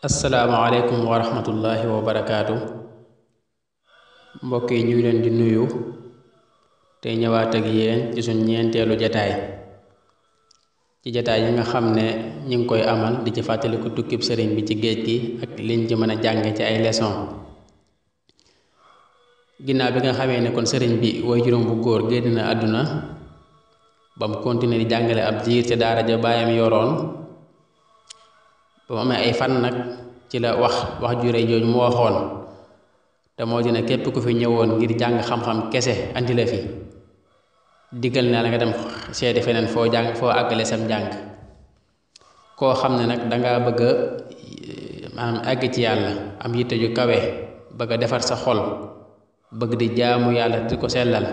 asalaamaaleykum wa rahmatullahi wa barakaatu mbokk yi ñu ngi leen di nuyu te ñëwaat ak yéen ci suñ ñeenteelu jataay ci jataay yi nga xam ne ñi ngi koy amal di ci fàttaliku tukkib sëriñ bi ci géej gi ak liñ ci mën a jànge ci ay leçon ginnaaw bi nga xamee ne kon sëriñ bi way juróom bu góor génn na àdduna ba mu continuer di jàngale ab diir ca daara ja baayam yoroon ba mu amee ay fan nag ci la wax ju rëy jooju mu waxoon te moo dina képp ku fi ñëwoon ngir jàng xam-xam kese andi la fi diggal naa la nga dem seeti feneen foo àggale sam njàng koo xam ne nag danga bëgg a maanaam àgg ci yàlla am yitte ju kawe bëgg a defar sa xol bëgg di jaamu yàlla di ko sellal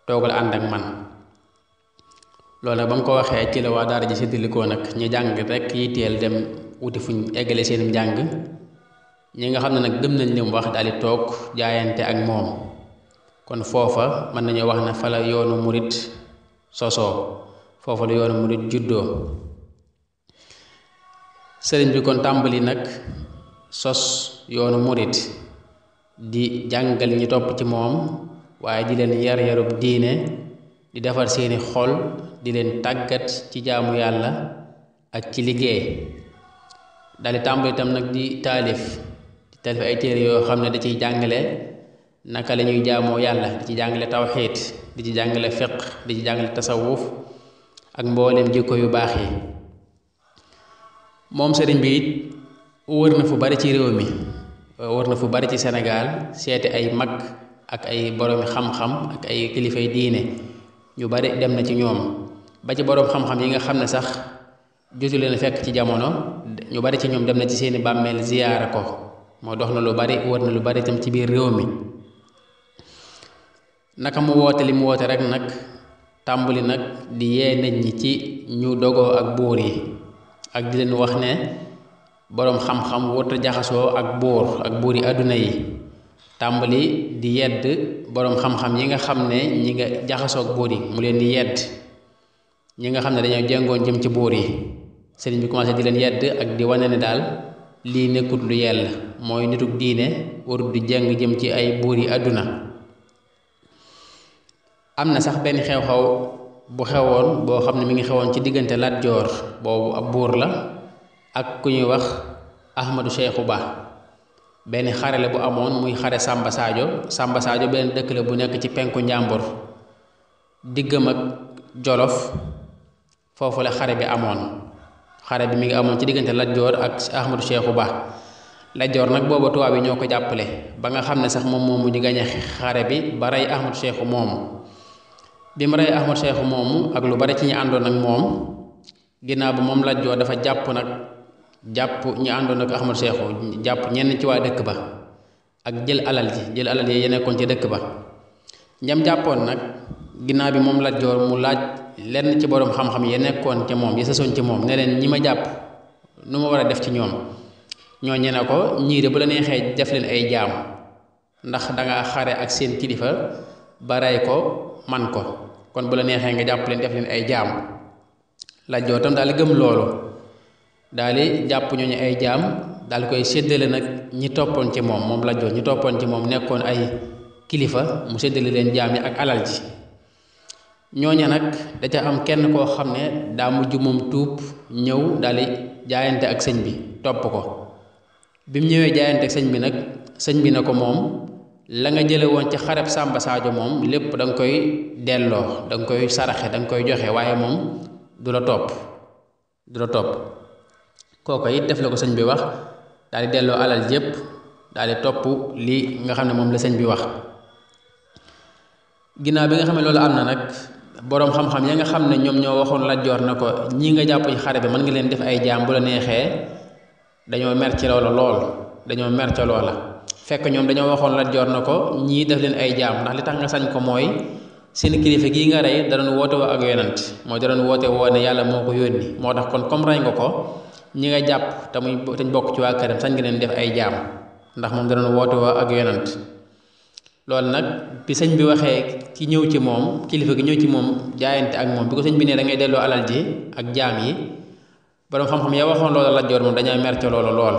toogal ànd ak man loolu nag ba mu ko waxee ci la waa daara ji séddalikoo nag ñu jàng rek yitteel dem wuti fuñ eggale seenum njàng ñi nga xam ne nag gëm nañ li mu wax daal di toog jaayante ak moom kon foofa mën nañoo wax ne fa la yoonu murit sosoo foofa la yoonu murit juddoo sëriñ bi kon tàmbali nag sos yoonu murit di jàngal ñi topp ci moom waaye di leen yar yarub diine di defar seeni xol di leen tàggat ci jaamu yàlla ak ci liggéey daldi tàmbali itam nag di taalif ay téere yoo xam ne da ciy jàngale naka la ñuy jaamoo yàlla di ci jàngale tawxiid di ci jàngale fiq di ci jàngale tasawuf ak mboolem jikko yu baax yi moom sëriñ bi it wër na fu bari ci réew mi wër na fu bari ci Sénégal seeti ay mag ak ay boroomi xam-xam ak ay kilifay diine ñu bari dem na ci ñoom ba ci boroom xam-xam yi nga xam ne sax jotu leen fekk ci jamono ñu bari ci ñoom dem na ci seeni bàmmeel ziyaara ko moo dox na lu bari wër na lu bari itam ci biir réew mi naka mu woote li mu woote rek nag tàmbali nag di yee nit ñi ci ñu dogoo ak buur yi ak di leen wax ne boroom xam-xam wërta jaxasoo ak buur yi àdduna yi tàmbali di yedd boroom xam-xam yi nga xam ne ñi nga jaxasoo ak buur yi mu leen di yedd ñi nga xam ne dañoo jëngoon jëm ci buur yi sëriñ bi commencé di leen yedd ak di wane ne daal lii nekkut lu yell mooy nituk diine warut di jëng jëm ci ay buur yi àdduna am na sax benn xew-xew bu xewoon boo xam ne mi ngi xewoon ci diggante Lat Joor boobu ab buur la ak ku ñuy wax Ahmadu Seexu Ba benn xare la bu amoon muy xare Samba Sadio benn dëkk la bu nekk ci penku njàmbur diggam ak Jolof foofu la xare bi amoon xare bi mi ngi amoon ci diggante Lat Joor ak Ahmadu Seexu Ba Lat Joor nag booba tubaab yi ñoo ko jàppale ba nga xam ne sax moom moomu ñu gañe xare bi ba rey Ahmadu Seexu moomu bi mu rey Ahmadu Seexu moomu ak lu bari ci ñi àndoon ak moom ginnaaw ba moom Lat Joor dafa jàpp ñi àndoon ak Ahmadu Seexu jàpp ñenn ci waa dëkk ba ak jël alal yi ya nekkoon ci dëkk ba ñam jàppoon nag ginnaaw bi moom Lat Joor mu laaj lenn ci boroom xam-xam ya nekkoon ci moom ya sasoon ci moom ne leen ñi ma jàpp nu ma war a def ci ñoom ñoo ñene ko ñii de bu la neexee def leen ay jaam ndax danga xare ak seen kilifa ba rey ko man ko kon bu la neexee nga jàpp leen def leen ay jaam Lat Joor tam daal di gëm loolu daal di jàpp ñooñu ay jaam daal di koy séddale nag ñi toppoon ci moom Lat Joor ñi toppoon ci moom nekkoon ay kilifa mu séddale leen jaam yi ak alal ji ñooña nag da ca am kenn koo xam ne daa mujj moom tuub ñëw daal di jaayante ak sëñ bi topp ko bi mu ñëwee jaayante ak sëñ bi nag sëñ bi na ko moom la nga jële woon ci xareb Samba Sadio moom lépp da nga koy delloo da nga koy saraxe da nga koy joxe waaye moom du la topp kooko it def la ko sëñ bi wax daal di delloo alal jépp daal di topp li nga xam ne moom la sëñ bi wax ginnaaw bi nga xam ne loolu am na nag boroom xam-xam ya nga xam ne ñoom ñoo waxoon Lat Joor na ko ñii nga jàpp ci xare bi mën nga leen def ay jaam bu la neexee dañoo mer ci loola lool dañoo mer ca loola fekk ñoom dañoo waxoon Lat Joor na ko ñii def leen ay jaam ndax li tax nga sañ ko mooy seen kilifa gii nga rey da doon woote woo ak yonant mooy da doon woote woo ne yàlla moo ko yónni moo tax kon comme rey nga ko ñi nga jàpp te bokk ci waa këram sañ nga leen def ay jaam ndax moom da doon woote woo ak yonant loolu nag bi sëñ bi waxee ki ñëw ci moom kilifa gi ñëw ci moom jaayante ak moom bi ko sëñ bi ne da ngay delloo alal ji ak jaam yi borom xam-xam ya waxoon loola Lat Joor moom dañoo mer ca loolu lool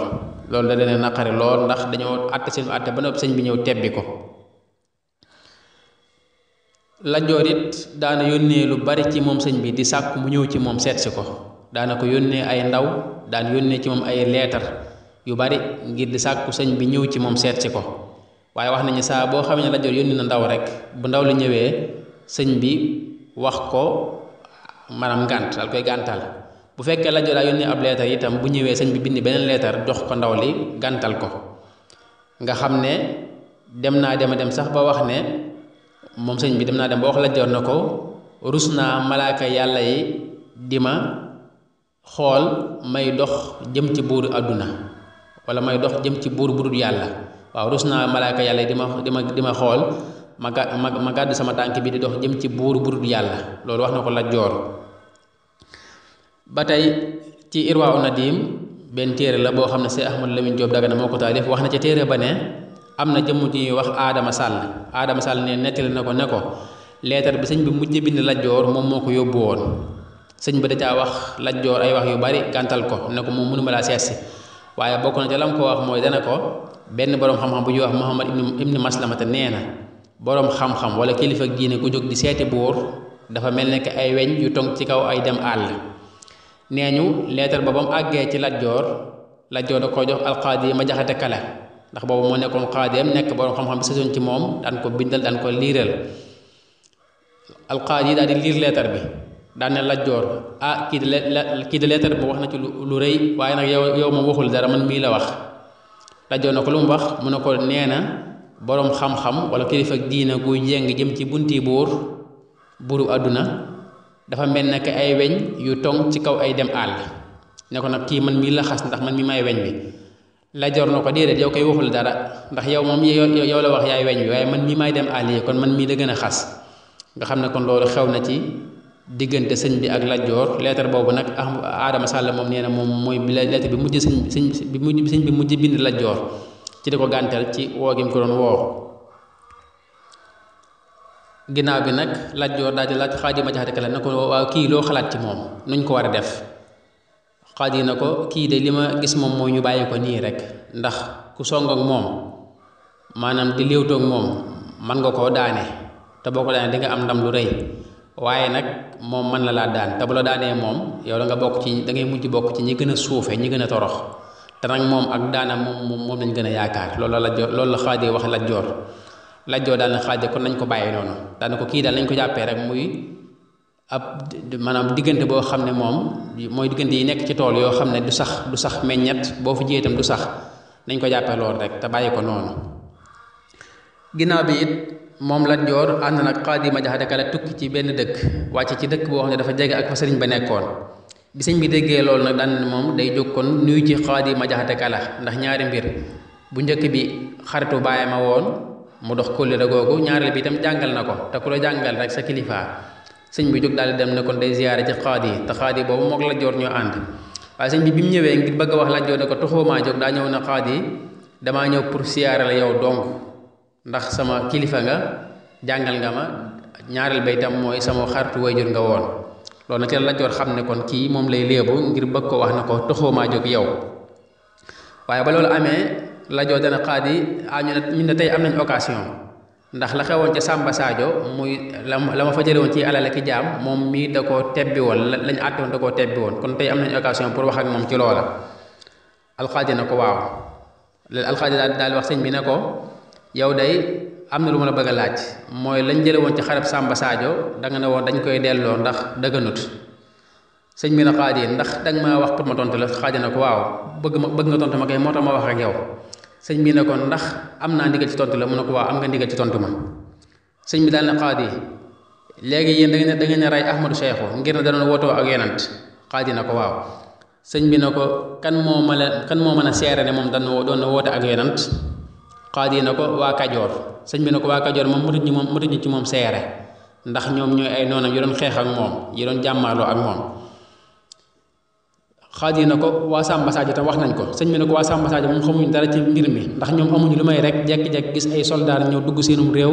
loolu da leen naqari lool ndax dañoo àtte seen àtte ba noppi sëñ bi ñëw tebbi ko. Lat Joor it daana yónnee lu bari ci moom sëñ bi di sàkku mu ñëw ci moom seetsi ko daana ko yónnee ay ndaw daan yónnee ci moom ay leetar yu bari ngir di sàkku sëñ bi ñëw ci moom seetsi ko waaye wax nañu saa boo xamee ne Lat Joor yónni na ndaw rek bu ndaw li ñëwee sëñ bi wax ko maanaam ngànt dal koy gàntal bu fekkee Lat Joor daa yónnee ab leetar itam bu ñëwee sëñ bi bind beneen leetar jox ko ndaw li gàntal ko nga xam ne dem naa dem sax ba wax ne moom sëñ bi dem naa dem ba wax Lat Joor na ko rus naa malaaka yàlla yi di ma xool may dox jëm ci buuru àdduna wala may dox jëm ci buur bu dul yàlla waaw rus naa malaaka yàlla yi di ma xool ma gàddu sama tànk bi di dox jëm ci buur bu dul yàlla loolu wax na ko Lat Joor. ba tey ci Irwaa Nadim benn téere la boo xam ne Seex Ahmadu Lamin Jóob Dagana moo ko taalif wax na ca téere ba ne am na jëmm ji wax Adama Sall ne nettali na ko ne ko leetar bi sëñ bi mujj bind Lat Joor moom moo ko yóbbu woon sëñ bi da caa wax Lat Joor ay wax yu bari gàntal ko ne ko moom mënuma laa seetsi waaye bokk na ca lam ko wax mooy dana ko benn boroom xam-xam bu ñuy wax Muhammad ibni Maslamata nee na boroom xam-xam wala kilifa ak diine ku jóg di seeti buur dafa mel ne que ay weñ yu tong ci kaw ay dem àll nee ñu leetar ba mu àggee ci Lat Joor da ko jox alqaadi ma jaxate kala ndax boobu moo nekkoon xaadeem nekk boroom xam-xam bi sësoon ci moom daan ko bindal daan ko liiral alqaadi daal di liir leetar bi daan ne Lat Joor kii de leetar bi wax na ci lu rëy waaye nag yow moom waxul dara man mii la wax Lat Joor na ko lu mu wax mu ne ko nee na boroom xam-xam wala kilifa ak diina guy jéng jëm ci bunti buuru àdduna dafa mel ne que ay weñ yu tong ci kaw ay dem àll ne ko nag kii man mii la xas ndax man mii may weñ bi Lat Joor na ko déedéet yow koy waxul dara ndax yow moom yow la wax yaay weñ bi waaye man mii may dem àll yi kon man mii la gën a xas nga xam ne kon loolu xew na ci diggante sëñ bi ak Lat Joor leetar boobu nag Adama Sall moom nee na moom mooy leetar bi mujj sëñ bi mujj bind Lat Joor ci di ko gàntal ci woo gi mu ko doon woo. ginnaaw bi nag Lat Joor daal di laaj Xaadi ma Jaxate Kala ne ko waaw kii loo xalaat ci moom nuñ ko war a def Xaadi na ko kii de li ma gis moom mooy ñu bàyyi ko nii rek ndax ku song ak moom maanaam di léewtoog moom man nga koo daane te boo ko daane di nga am ndam lu rëy waaye nag moom mën na laa daan te bu la daanee moom yow da ngay mujj bokk ci ñi gën a suufe ñi gën a torox te nag moom ak daanam moom lañ gën a yaakaar loolu la Xaadi wax Lat Joor Lat Joor daal na Xaadi kon nañ ko bàyyi noonu daal na ko kii daal nañ ko jàppee rek muy ab maanaam diggante boo xam ne moom mooy diggante yi nekk ci tool yoo xam ne du sax meññet boo fi jiyee itam du sax nañ ko jàppee loolu rek te bàyyi ko noonu. ginnaaw bi it moom Lat Joor ànd nag Xaadi ma Jaxate Kala tukki ci benn dëkk wàcc ci dëkk boo xam ne dafa jege ak fa sëriñ ba nekkoon bi sëñ bi déggee loolu nag daan moom day jóg kon nuyu ci Xaadi ma Jaxate Kala ndax ñaari mbir bu njëkk bi xaritu baayam a woon mu dox kóllëre googu ñaareel bi itam jàngal na ko te ku la jàngal rek sa kilifa sëñ bi jóg daal di dem ne kon day ziyaare ci Xaadi te Xaadi boobu mook Lat Joor ñoo ànd waaye sëñ bi mu ñëwee ngir bëgg a wax Lat Joor ne ko toxoomaa jóg daa ñëw na Xaadi damaa ñëw pour siyaare la yow donc ndax sama kilifa nga jàngal nga ma ñaareel ba itam mooy sama xaritu wayjur nga woon loolu nag ci la Lat Joor xam ne kon kii moom lay léebu ngir bëgg ko wax na ko toxoomaa jóg yow waaye ba loolu amee Lat Joor dana Xaadi ñu ne tey am nañ occasion ndax la xewoon ca Samba Sadio muy la ma fa jële woon ci alal ak jaam moom mii da koo tebbi woon lañ àtte woon da koo tebbi woon kon tey am nañ occasion pour wax ak moom ci loola alxaadi na ko waaw alxaadi daal wax sëñ bi ne ko yow day am na lu ma la bëgg a laaj mooy lañ jële woon ci xarab Samba Sadio da nga ne woon dañ koy delloo ndax dëgganut sëñ bi na Xaadi ndax danga maa wax pour ma tontu la Xaadi na ko waaw bëgg nga tontu ma kay moo tax ma wax ak yow sëñ bi ne ko ndax am naa ndigal ci tontu la mu ne ko waaw am nga ndigal ci tontu ma sëñ bi daal ne Xaadi léegi yéen da ngeen a rey Ahmadu Seexu ngir ne da doon wootoo ak yonant Xaadi na ko waaw sëñ bi ne ko kan moo mën a seere ne moom doon na woote ak yonant Xaadi na ko waa Kajoor sëñ bi ne ko waa Kajoor moom mëtuñu ci moom seere ndax ñoom ñooy ay noonam yi doon xeex ak moom yi doon jàmmaaloo ak moom Xaadi na ko waa Samba Sadio tam wax nañ ko sëñ bi ne ko waa Samba Sadio moom xamuñ dara ci mbir mi ndax ñoom amuñu lu may rek jekki-jekki gis ay soldaar ñëw dugg seenum réew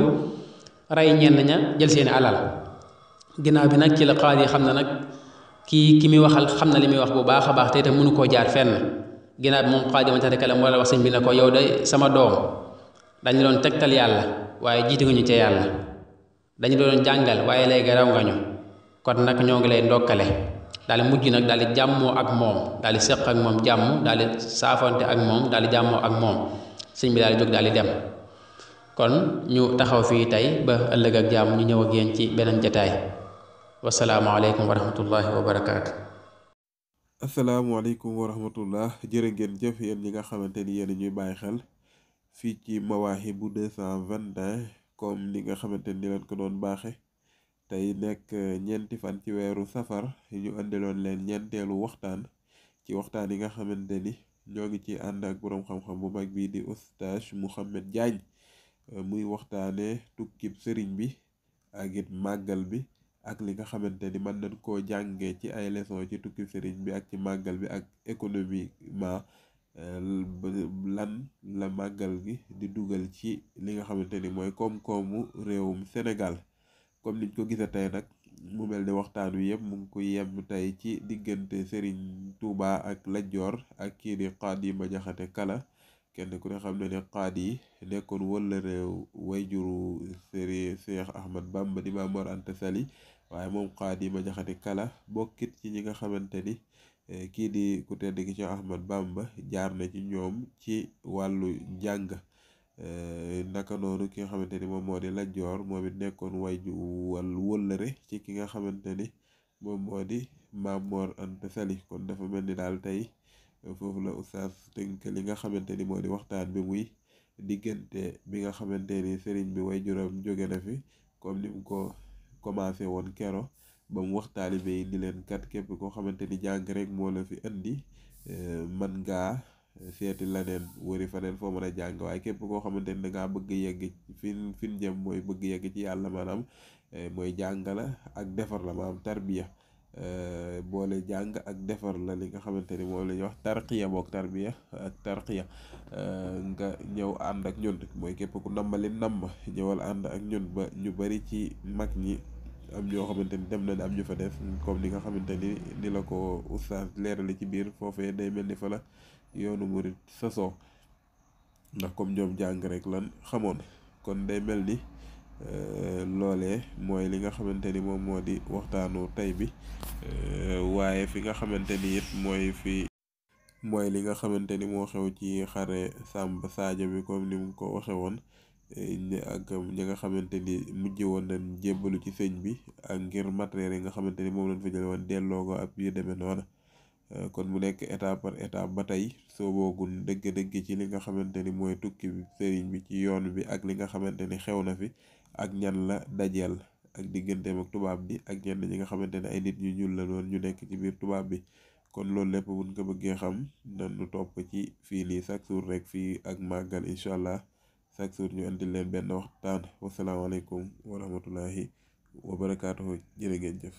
rey ñenn ña jël seeni alal ginnaaw bi nag ci la Xaadi xam ne nag ki muy waxal xam na li muy wax bu baax a baax te itam mënu koo jaar fenn ginnaaw bi moom xaadima jaxate kala moo la wax sëñ bi ne ko yow de sama doom dañu doon tegtal yàlla waaye jiite nga ñu ca yàlla dañu doon jàngal waaye léegi raw nga ñu kon nag ñoo ngi lay ndokkale daal di mujj nag daal di jàmmoo ak moom daal di seq ak moom jàmm daal di saafonte ak moom daal di jàmmoo ak moom sëñ bi daal di jóg daal di dem kon ñu taxaw fii tey ba ëllëg ak jàmm ñu ñëw ak yéen ci beneen jataay wasalaamaaleykum wa rahmatullahi wa barakaatu. asalaamaaleykum wa rahmatullah jërë ngeen jëf yéen ñi nga xamante ni yéen ñuy bàyyi xel fii ci Mawahibou 221 comme ni nga xamante ni leen ko doon baaxe tey nekk ñeenti fan ci weeru safar ñu andiloon leen ñeenteelu waxtaan ci waxtaan yi nga xamante ni ñoo ngi ci ànd ak boroom xam-xam bu mag bii di Oustaz Mouhamed Diagne muy waxtaane tukkib sëriñ bi ak it màggal bi ak li nga xamante ni mën nañ koo jàngee ci ay leçon ci tukkib sëriñ bi ak ci màggal bi ak économiquement lan la màggal gi di dugal ci li nga xamante ni mooy koom-koomu réewum Sénégal comme niñ ko gisee tey nag mu mel ni waxtaan wi yëpp mu ngi ko yem tey ci diggante Serigne Touba ak Lat Joor ak kii di Qaadi Majaxate Kala kenn ku ne xam ne ne Qaadi nekkoon wala réew wayjuru Serigne Cheikh Ahmad Bamba di Maam Mor Anta Sali waaye moom Qaadi Majaxate Kala bokkit ci ñi nga xamante ni kii di ku tedd ki Cheikh Ahmad Bamba jaar na ci ñoom ci wàllu njàng naka noonu ki nga xamante ni moom moo di Lat Joor moom it nekkoon wëllëre ci ki nga xamante ni moom moo di Maam Mor Anta Sali kon dafa mel ni daal tey foofu la oustaz tënk li nga xamante ni moo di waxtaan bi muy diggante bi nga xamante ni sëriñ bi way juróom jóge na fi comme ni mu ko commencé woon kero ba mu wax taalibe yi ni leen kat képp koo xamante ni jàng rek moo la fi indi man ngaa seeti laneen wëri faneen foo mën a jàng waaye képp koo xamante ni dangaa bëgg yegg fin jëm mooy bëgg yegg ci yàlla maanaam mooy jàngala ak defar la maanaam tarbiya boole jàng ak defar la li nga xamante ni moom la ñuy wax tarqiya boog tarbiya ak tarqiya nga ñëw ànd ak ñun mooy képp ku nammali namm ñëwal ànd ak ñun ba ñu bari ci mag ñi am ñoo xamante ni dem nañ am ñu fa def comme ni nga xamante ni la ko oustaz leerale ci biir foofee day mel ni fa la yoonu murit sasoo ndax comme ñoom jàng rek lan xamoon kon day mel ni loolee mooy li nga xamante ni moom moo di waxtaanu tey bi waaye fi nga xamante ni it mooy li nga xamante ni moo xew ci xare Samba Sadio bi comme ni mu ko waxe woon ak ñi nga xamante ni mujj woon nañ jébbalu ci sëñ bi ak ngir matériel yi nga xamante ni moom lañ fa jële woon delloo ko ab yu demee noona kon mu nekk étape par étape ba tey soo boogun dëgg-dëgg ci li nga xamante ni mooy tukki sëriñ bi ci yoon bi ak li nga xamante ni xew na fi ak ñan la dajeel ak digganteem ak tubaab bi ak ñenn ñi nga xamante ne ay nit ñu ñuul la noonu ñu nekk ci biir tubaab bi kon loolu lépp buñ ko bëggee xam nañu topp ci fii nii chaque jour rek fii ak màggal incha allah chaque jour ñu andil leen benn waxtaan wasalaamaaleykum wa rahmatullahi wa barakaatuhu jërë ngeen jëf